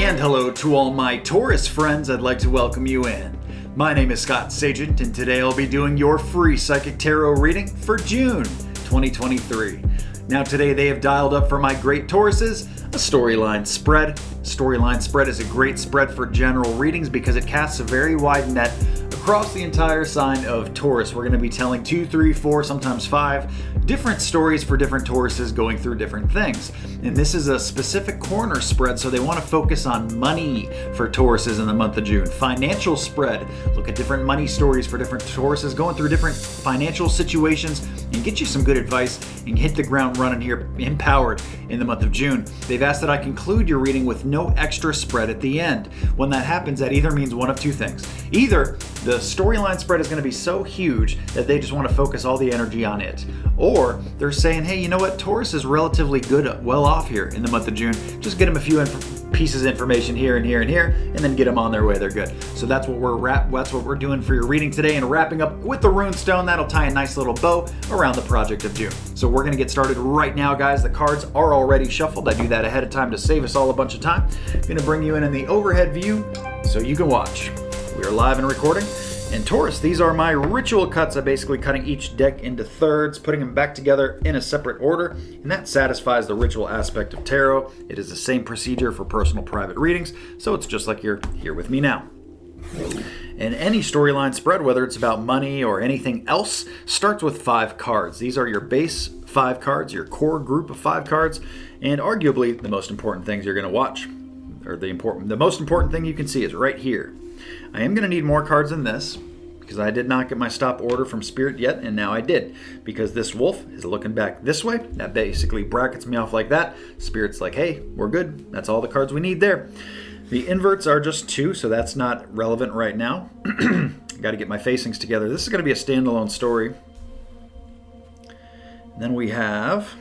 And hello to all my Taurus friends, I'd like to welcome you in. My name is Scott Sagent, and today I'll be doing your free Psychic Tarot reading for June 2023. Now today they have dialed up for my great Tauruses a storyline spread. Storyline spread is a great spread for general readings because it casts a very wide net across the entire sign of Taurus. We're going to be telling 2, 3, 4, sometimes 5 different stories for different Tauruses going through different things. And this is a specific corner spread, so they want to focus on money for Tauruses in the month of June. Financial spread, look at different money stories for different Tauruses going through different financial situations and get you some good advice and hit the ground running here empowered in the month of June. They've asked that I conclude your reading with no extra spread at the end. When that happens, that either means one of two things. Either the storyline spread is going to be so huge that they just want to focus all the energy on it. Or they're saying, hey, you know what? Taurus is relatively good, well off here in the month of June. Just get them a few pieces of information here and here and here, and then get them on their way. They're good. So that's what we're doing for your reading today, and wrapping up with the rune stone. That'll tie a nice little bow around the project of June. So we're going to get started right now, guys. The cards are already shuffled. I do that ahead of time to save us all a bunch of time. I'm going to bring you in the overhead view so you can watch. We are live and recording. And Taurus, these are my ritual cuts. I'm basically cutting each deck into thirds, putting them back together in a separate order, and that satisfies the ritual aspect of tarot. It is the same procedure for personal private readings, so it's just like you're here with me now. And any storyline spread, whether it's about money or anything else, starts with 5 cards. These are your base 5 cards, your core group of 5 cards, and arguably the most important things you're going to watch, or the most important thing you can see is right here. I am going to need more cards than this because I did not get my stop order from Spirit yet, and now I did, because this wolf is looking back this way. That basically brackets me off like that. Spirit's like, hey, we're good. That's all the cards we need there. The inverts are just 2, so that's not relevant right now. Got to get my facings together. This is going to be a standalone story. And then we have...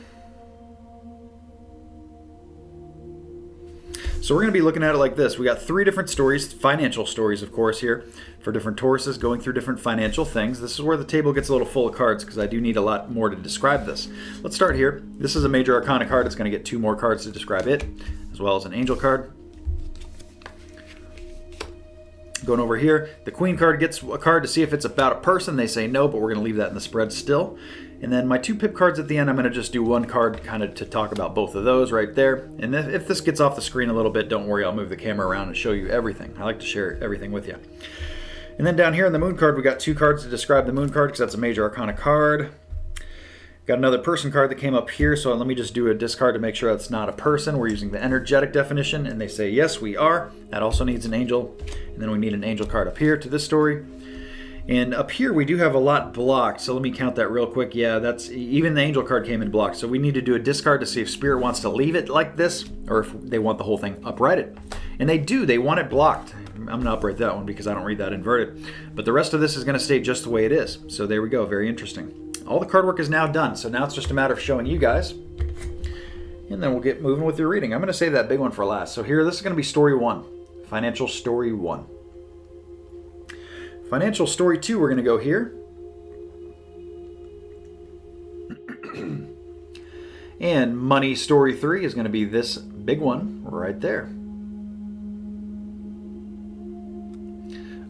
So we're going to be looking at it like this. We got 3 different stories, financial stories, of course, here for different Tauruses going through different financial things. This is where the table gets a little full of cards because I do need a lot more to describe this. Let's start here. This is a major arcana card. It's going to get 2 more cards to describe it, as well as an angel card. Going over here, the queen card gets a card to see if it's about a person. They say no, but we're going to leave that in the spread still. And then my 2 pip cards at the end, I'm going to just do 1 card kind of to talk about both of those right there. And if this gets off the screen a little bit, don't worry, I'll move the camera around and show you everything. I like to share everything with you. And then down here in the moon card, we got 2 cards to describe the moon card because that's a major arcana card. Got another person card that came up here, so let me just do a discard to make sure it's not a person. We're using the energetic definition, and they say yes, we are. That also needs an angel. And then we need an angel card up here to this story. And up here we do have a lot blocked, so let me count that real quick. Yeah, that's even the angel card came in blocked, so we need to do a discard to see if Spirit wants to leave it like this or if they want the whole thing uprighted. And they do, they want it blocked. I'm going to upright that one because I don't read that inverted. But the rest of this is going to stay just the way it is. So there we go, very interesting. All the card work is now done, so now it's just a matter of showing you guys. And then we'll get moving with your reading. I'm going to save that big one for last. So here, this is going to be story 1, financial story 1. Financial story 2, we're going to go here. And money story 3 is going to be this big one right there.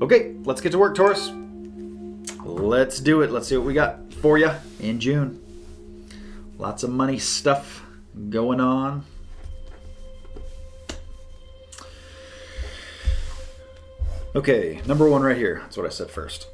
Okay, let's get to work, Taurus. Let's do it. Let's see what we got for you in June. Lots of money stuff going on. Okay, number 1 right here. That's what I said first.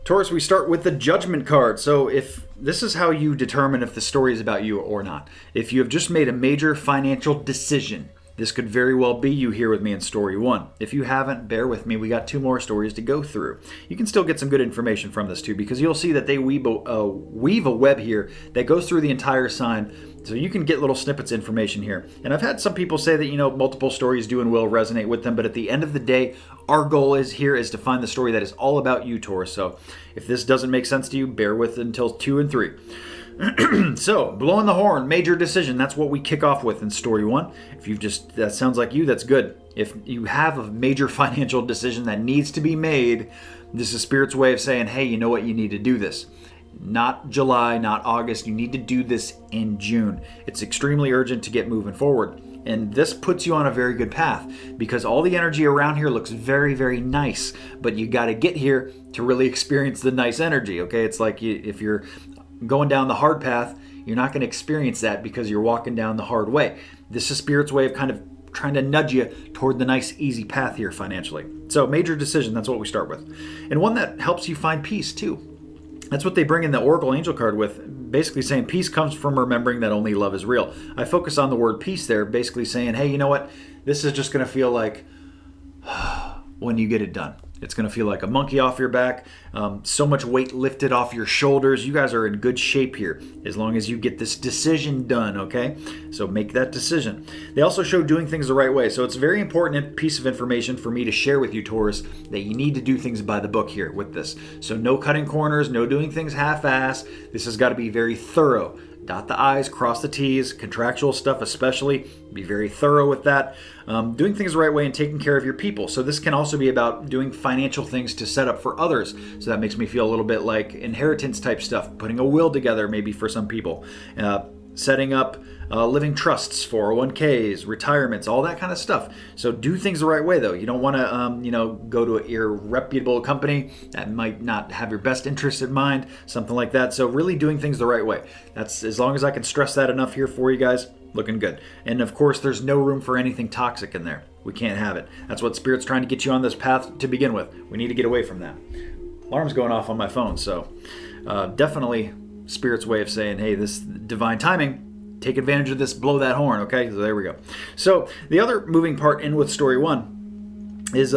Taurus, we start with the Judgment card. So if this is how you determine if the story is about you or not. If you have just made a major financial decision, this could very well be you here with me in story 1. If you haven't, bear with me. We got 2 more stories to go through. You can still get some good information from this too, because you'll see that they weave a web here that goes through the entire sign. So you can get little snippets of information here. And I've had some people say that, multiple stories do and will resonate with them. But at the end of the day, our goal is to find the story that is all about you, Taurus. So if this doesn't make sense to you, bear with it until 2 and 3. So, blowing the horn, major decision. That's what we kick off with in story 1. If that sounds like you, that's good. If you have a major financial decision that needs to be made, this is Spirit's way of saying, hey, you know what? You need to do this. Not July, not August. You need to do this in June. It's extremely urgent to get moving forward. And this puts you on a very good path because all the energy around here looks very, very nice, but you got to get here to really experience the nice energy, okay? It's like if you're going down the hard path, you're not going to experience that because you're walking down the hard way. This is Spirit's way of kind of trying to nudge you toward the nice, easy path here financially. So major decision, that's what we start with. And one that helps you find peace too. That's what they bring in the Oracle Angel card with, basically saying peace comes from remembering that only love is real. I focus on the word peace there, basically saying, hey, you know what? This is just going to feel like when you get it done. It's going to feel like a monkey off your back, so much weight lifted off your shoulders. You guys are in good shape here as long as you get this decision done, okay? So make that decision. They also show doing things the right way. So it's a very important piece of information for me to share with you, Taurus, that you need to do things by the book here with this. So no cutting corners, no doing things half-ass. This has got to be very thorough. Dot the I's, cross the T's, contractual stuff especially. Be very thorough with that. Doing things the right way and taking care of your people. So this can also be about doing financial things to set up for others. So that makes me feel a little bit like inheritance type stuff, putting a will together maybe for some people. Setting up living trusts, 401ks, retirements, all that kind of stuff. So do things the right way, though. You don't want to, go to an irreputable company that might not have your best interest in mind, something like that. So really doing things the right way. That's as long as I can stress that enough here for you guys, looking good. And of course, there's no room for anything toxic in there. We can't have it. That's what Spirit's trying to get you on this path to begin with. We need to get away from that. Alarm's going off on my phone, so definitely Spirit's way of saying, hey, this divine timing, take advantage of this, blow that horn, okay? So there we go. So the other moving part in with story one is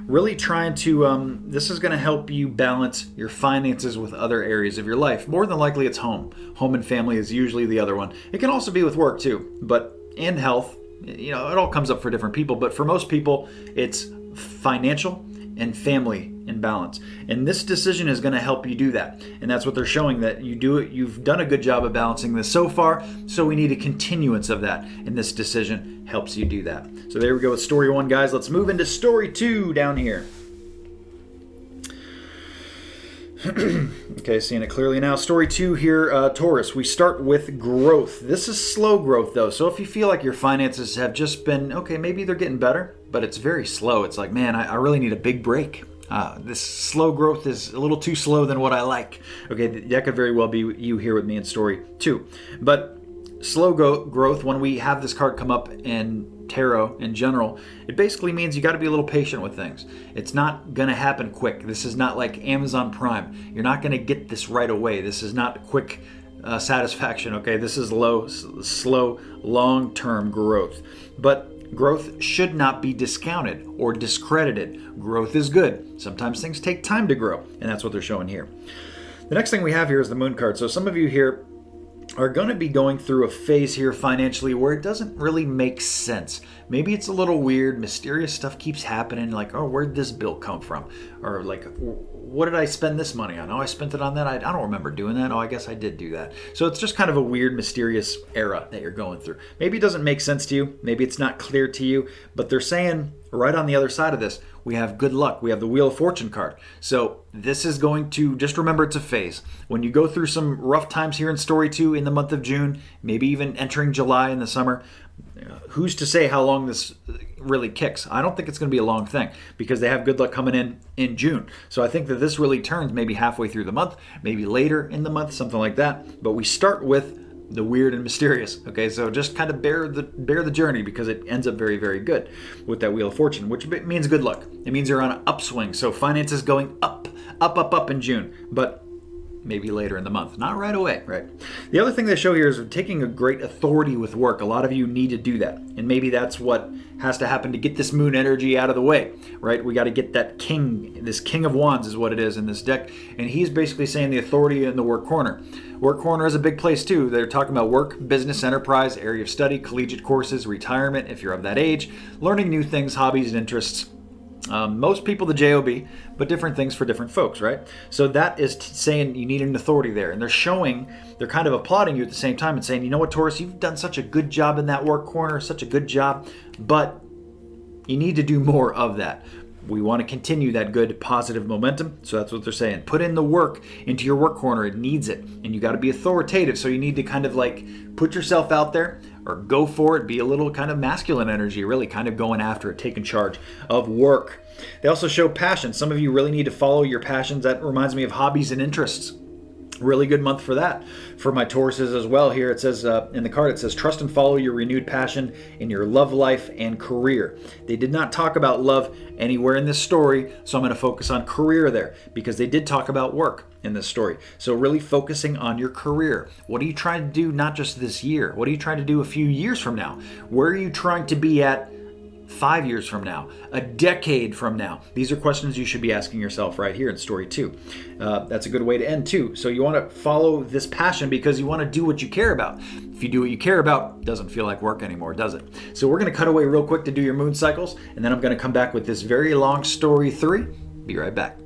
really trying to, this is going to help you balance your finances with other areas of your life. More than likely it's home. Home and family is usually the other one. It can also be with work too, but in health, it all comes up for different people, but for most people, it's financial and family in balance. And this decision is going to help you do that. And that's what they're showing, that you've done a good job of balancing this so far, so we need a continuance of that. And this decision helps you do that. So there we go with story one, guys. Let's move into story two down here. Okay, seeing it clearly now. Story two here, Taurus. We start with growth. This is slow growth, though. So if you feel like your finances have just been, okay, maybe they're getting better, but it's very slow. It's like, man, I really need a big break. This slow growth is a little too slow than what I like. Okay, that could very well be you here with me in story two. But slow growth, when we have this card come up in tarot in general, it basically means you got to be a little patient with things. It's not going to happen quick. This is not like Amazon Prime. You're not going to get this right away. This is not quick satisfaction, okay? This is slow, long-term growth. But growth should not be discounted or discredited. Growth is good. Sometimes things take time to grow, and that's what they're showing here. The next thing we have here is the Moon card. So some of you here are going to be going through a phase here financially where it doesn't really make sense. Maybe it's a little weird, mysterious stuff keeps happening, like, oh, where'd this bill come from? Or like, what did I spend this money on? Oh, I spent it on that. I don't remember doing that. Oh, I guess I did do that. So it's just kind of a weird, mysterious era that you're going through. Maybe it doesn't make sense to you. Maybe it's not clear to you, but they're saying right on the other side of this, we have good luck. We have the Wheel of Fortune card. So this is going to, just remember it's a phase. When you go through some rough times here in story two in the month of June, maybe even entering July in the summer, who's to say how long this really kicks? I don't think it's going to be a long thing because they have good luck coming in June. So I think that this really turns maybe halfway through the month, maybe later in the month, something like that. But we start with the weird and mysterious. Okay, so just kind of bear the journey because it ends up very, very good with that Wheel of Fortune, which means good luck. It means you're on an upswing. So finances going up in June, but maybe later in the month, not right away, right? The other thing they show here is taking a great authority with work. A lot of you need to do that, and maybe that's what has to happen to get this moon energy out of the way, right? We got to get that king, this King of Wands is what it is in this deck, and he's basically saying the authority in the work corner. Work corner is a big place too. They're talking about work, business, enterprise, area of study, collegiate courses, retirement if you're of that age, learning new things, hobbies and interests. Most people the JOB, but different things for different folks, right? So that is saying you need an authority there. And they're kind of applauding you at the same time and saying, you know what, Taurus, you've done such a good job in that work corner, such a good job, but you need to do more of that. We want to continue that good positive momentum. So that's what they're saying. Put in the work into your work corner. It needs it. And you got to be authoritative. So you need to kind of like put yourself out there, or go for it. Be a little kind of masculine energy, really kind of going after it, taking charge of work. They also show passion. Some of you really need to follow your passions. That reminds me of hobbies and interests. Really good month for that. For my Tauruses as well, here it says in the card, it says trust and follow your renewed passion in your love life and career. They did not talk about love anywhere in this story, so I'm going to focus on career there because they did talk about work in this story. So really focusing on your career. What are you trying to do not just this year? What are you trying to do a few years from now? Where are you trying to be at 5 years from now, a decade from now? These are questions you should be asking yourself right here in story 2. That's a good way to end too. So you want to follow this passion because you want to do what you care about. If you do what you care about, it doesn't feel like work anymore, does it? So we're going to cut away real quick to do your moon cycles, and then I'm going to come back with this very long story 3. Be right back.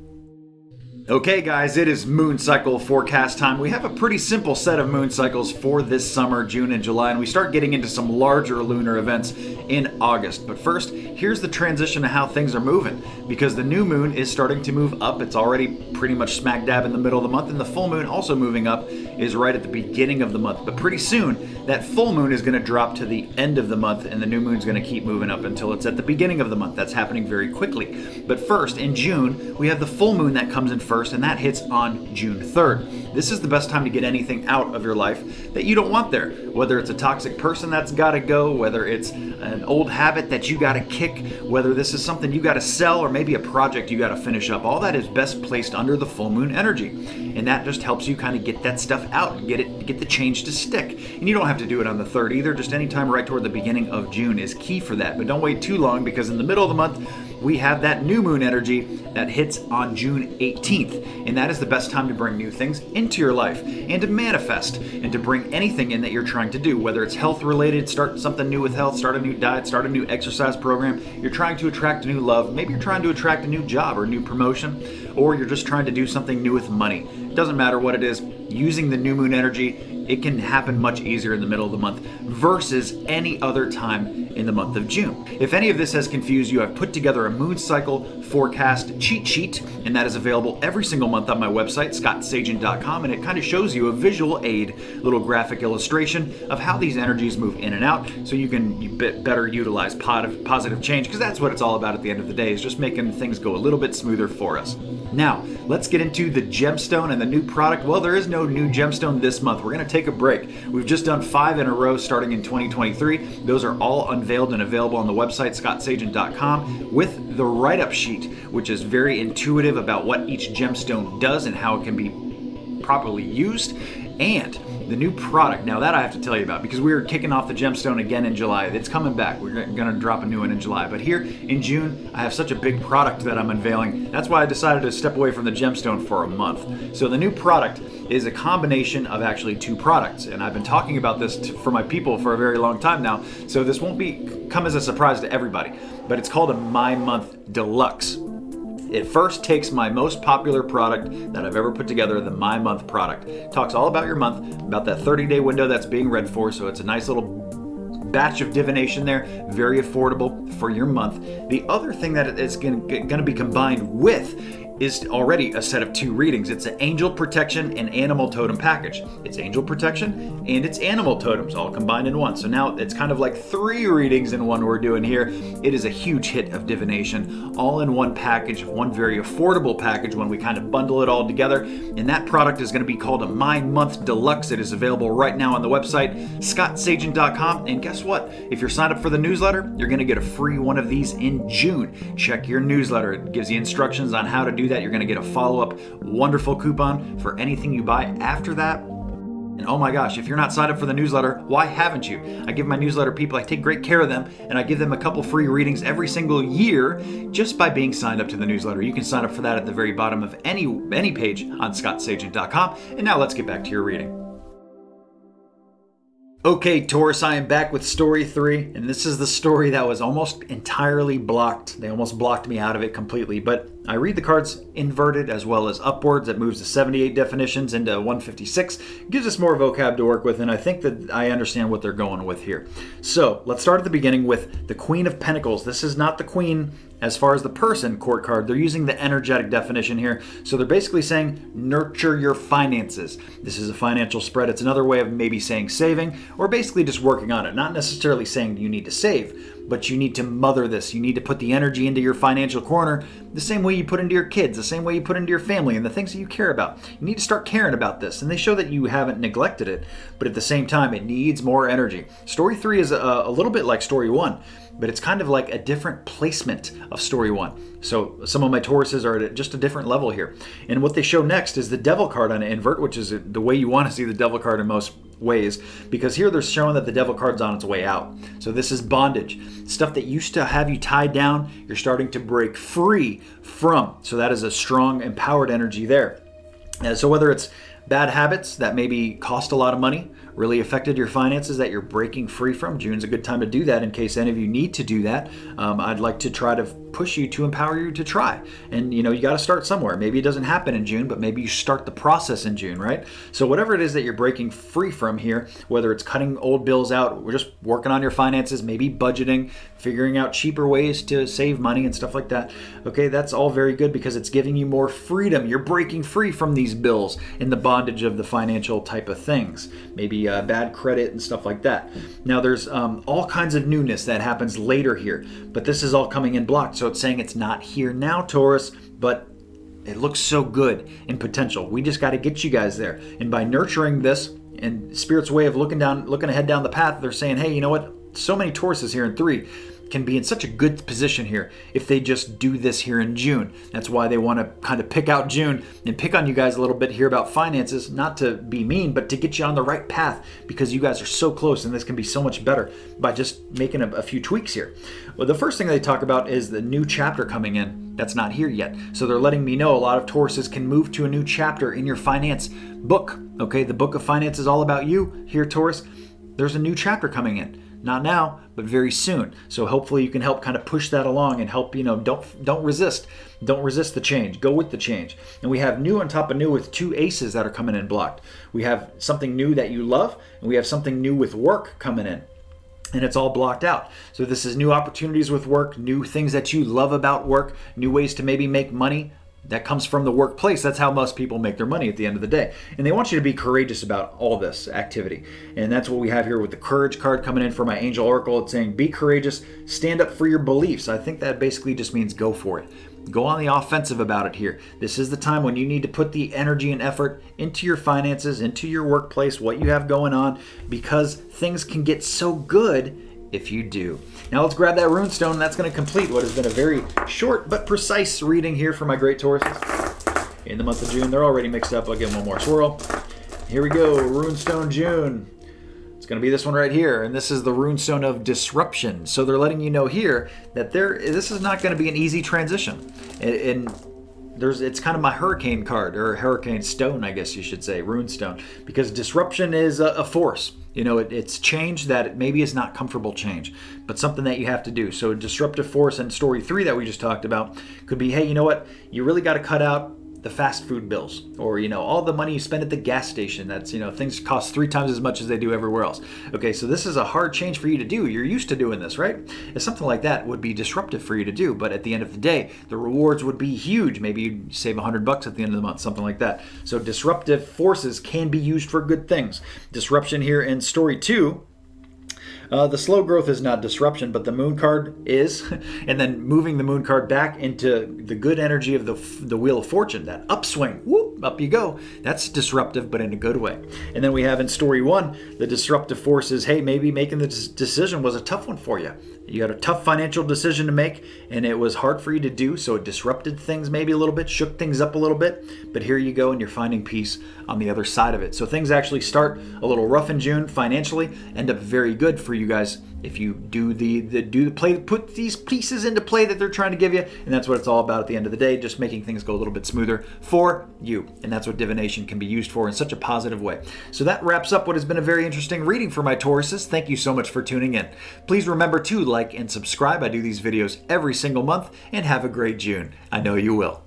Okay guys, it is moon cycle forecast time. We have a pretty simple set of moon cycles for this summer, June and July, and we start getting into some larger lunar events in August. But first, here's the transition to how things are moving, because the new moon is starting to move up. It's already pretty much smack dab in the middle of the month, and the full moon also moving up is right at the beginning of the month. But pretty soon, that full moon is going to drop to the end of the month, and the new moon is going to keep moving up until it's at the beginning of the month. That's happening very quickly. But first, in June, we have the full moon that comes in first, and that hits on June 3rd. This is the best time to get anything out of your life that you don't want there. Whether it's a toxic person that's got to go, whether it's an old habit that you got to kick, whether this is something you got to sell, or maybe a project you got to finish up, all that is best placed under the full moon energy. And that just helps you kind of get that stuff out and get the change to stick. And you don't have to do it on the 3rd either. Just anytime right toward the beginning of June is key for that. But don't wait too long, because in the middle of the month, we have that new moon energy that hits on June 18th. And that is the best time to bring new things into your life and to manifest and to bring anything in that you're trying to do, whether it's health related, start something new with health, start a new diet, start a new exercise program. You're trying to attract new love. Maybe you're trying to attract a new job or new promotion, or you're just trying to do something new with money. It doesn't matter what it is. Using the new moon energy, it can happen much easier in the middle of the month versus any other time in the month of June. If any of this has confused you, I've put together a moon cycle forecast cheat sheet, and that is available every single month on my website, scottsagent.com, and it kind of shows you a visual aid, little graphic illustration of how these energies move in and out, so you can better utilize positive change, because that's what it's all about at the end of the day, is just making things go a little bit smoother for us. Now, let's get into the gemstone and the new product. Well, there is no new gemstone this month. We're going to take a break. We've just done 5 in a row starting in 2023. Those are all unveiled and available on the website, scottsagent.com, with the write-up sheet, which is very intuitive about what each gemstone does and how it can be properly used, and the new product. Now that I have to tell you about, because we are kicking off the gemstone again in July. It's coming back. We're going to drop a new one in July. But here in June, I have such a big product that I'm unveiling. That's why I decided to step away from the gemstone for a month. So the new product is a combination of actually 2 products. And I've been talking about this for my people for a very long time now. So this won't come as a surprise to everybody. But it's called a My Month Deluxe. It first takes my most popular product that I've ever put together, the My Month product. It talks all about your month, about that 30-day window that's being read for, so it's a nice little batch of divination there, very affordable for your month. The other thing that it's going to be combined with is already a set of 2 readings. It's an angel protection and animal totem package. It's angel protection and it's animal totems all combined in one. So now it's kind of like 3 readings in one we're doing here. It is a huge hit of divination, all in one package, one very affordable package when we kind of bundle it all together. And that product is going to be called a My Month Deluxe. It is available right now on the website, scottsagent.com. And guess what? If you're signed up for the newsletter, you're going to get a free one of these in June. Check your newsletter. It gives you instructions on how to do that. You're going to get a follow-up wonderful coupon for anything you buy after that. And oh my gosh, if you're not signed up for the newsletter, why haven't you? I give my newsletter people, I take great care of them, and I give them a couple free readings every single year just by being signed up to the newsletter. You can sign up for that at the very bottom of any page on scottsagent.com. And now let's get back to your reading. Okay, Taurus, I am back with story 3, and this is the story that was almost entirely blocked. They almost blocked me out of it completely, but I read the cards inverted as well as upwards. It moves the 78 definitions into 156. Gives us more vocab to work with, and I think that I understand what they're going with here. So let's start at the beginning with the Queen of Pentacles. This is not the Queen as far as the person court card. They're using the energetic definition here. So they're basically saying nurture your finances. This is a financial spread. It's another way of maybe saying saving, or basically just working on it. Not necessarily saying you need to save, but you need to mother this. You need to put the energy into your financial corner the same way you put into your kids, the same way you put into your family and the things that you care about. You need to start caring about this. And they show that you haven't neglected it, but at the same time, it needs more energy. Story 3 is a little bit like Story 1, but it's kind of like a different placement of Story 1. So some of my Tauruses are at just a different level here. And what they show next is the Devil card on an invert, which is the way you want to see the Devil card in most ways, because here they're showing that the Devil card's on its way out. So this is bondage. Stuff that used to have you tied down, you're starting to break free from. So that is a strong, empowered energy there. So whether it's bad habits that maybe cost a lot of money, really affected your finances that you're breaking free from, June's a good time to do that in case any of you need to do that. I'd like to try to push you to empower you to try. And you got to start somewhere. Maybe it doesn't happen in June, but maybe you start the process in June, right? So whatever it is that you're breaking free from here, whether it's cutting old bills out, we're just working on your finances, maybe budgeting, figuring out cheaper ways to save money and stuff like that. Okay, that's all very good because it's giving you more freedom. You're breaking free from these bills and the bondage of the financial type of things. Maybe bad credit and stuff like that. Now there's all kinds of newness that happens later here, but this is all coming in blocked. So it's saying it's not here now, Taurus, but it looks so good in potential. We just got to get you guys there. And by nurturing this and Spirit's way of looking ahead down the path, they're saying, hey, you know what? So many Tauruses here in 3 can be in such a good position here if they just do this here in June. That's why they want to kind of pick out June and pick on you guys a little bit here about finances, not to be mean, but to get you on the right path because you guys are so close and this can be so much better by just making a few tweaks here. Well, the first thing they talk about is the new chapter coming in. That's not here yet. So they're letting me know a lot of Tauruses can move to a new chapter in your finance book. Okay, the book of finance is all about you here, Taurus. There's a new chapter coming in. Not now, but very soon. So hopefully you can help kind of push that along and help, don't resist. Don't resist the change. Go with the change. And we have new on top of new with 2 aces that are coming in blocked. We have something new that you love, and we have something new with work coming in. And it's all blocked out. So this is new opportunities with work, new things that you love about work, new ways to maybe make money. That comes from the workplace. That's how most people make their money at the end of the day. And they want you to be courageous about all this activity. And that's what we have here with the Courage card coming in for my Angel Oracle. It's saying, be courageous, stand up for your beliefs. I think that basically just means go for it. Go on the offensive about it here. This is the time when you need to put the energy and effort into your finances, into your workplace, what you have going on, because things can get so good if you do. Now let's grab that runestone, and that's going to complete what has been a very short but precise reading here for my great Tauruses. In the month of June, they're already mixed up. I'll give them one more swirl. Here we go, runestone June. It's going to be this one right here, and this is the runestone of disruption. So they're letting you know here that this is not going to be an easy transition. And it's kind of my hurricane card, or hurricane stone, I guess you should say, runestone, because disruption is a force. It's change that maybe is not comfortable change, but something that you have to do. So a disruptive force in Story 3 that we just talked about could be, hey, you know what? You really got to cut out the fast food bills, or all the money you spend at the gas station. That's things cost 3 times as much as they do everywhere else. Okay, so this is a hard change for you to do. You're used to doing this, right? And something like that would be disruptive for you to do, but at the end of the day, the rewards would be huge. Maybe you'd save $100 at the end of the month, something like that. So disruptive forces can be used for good things. Disruption here in Story 2. The slow growth is not disruption, but the moon card is. And then moving the moon card back into the good energy of the Wheel of Fortune, that upswing, whoop, up you go. That's disruptive, but in a good way. And then we have in Story 1, the disruptive force is, hey, maybe making the decision was a tough one for you. You had a tough financial decision to make, and it was hard for you to do, so it disrupted things maybe a little bit, shook things up a little bit, but here you go, and you're finding peace on the other side of it. So things actually start a little rough in June financially, end up very good for you guys if you do the play, put these pieces into play that they're trying to give you, and that's what it's all about at the end of the day, just making things go a little bit smoother for you. And that's what divination can be used for in such a positive way. So that wraps up what has been a very interesting reading for my Tauruses. Thank you so much for tuning in. Please remember to like and subscribe. I do these videos every single month, and have a great June. I know you will.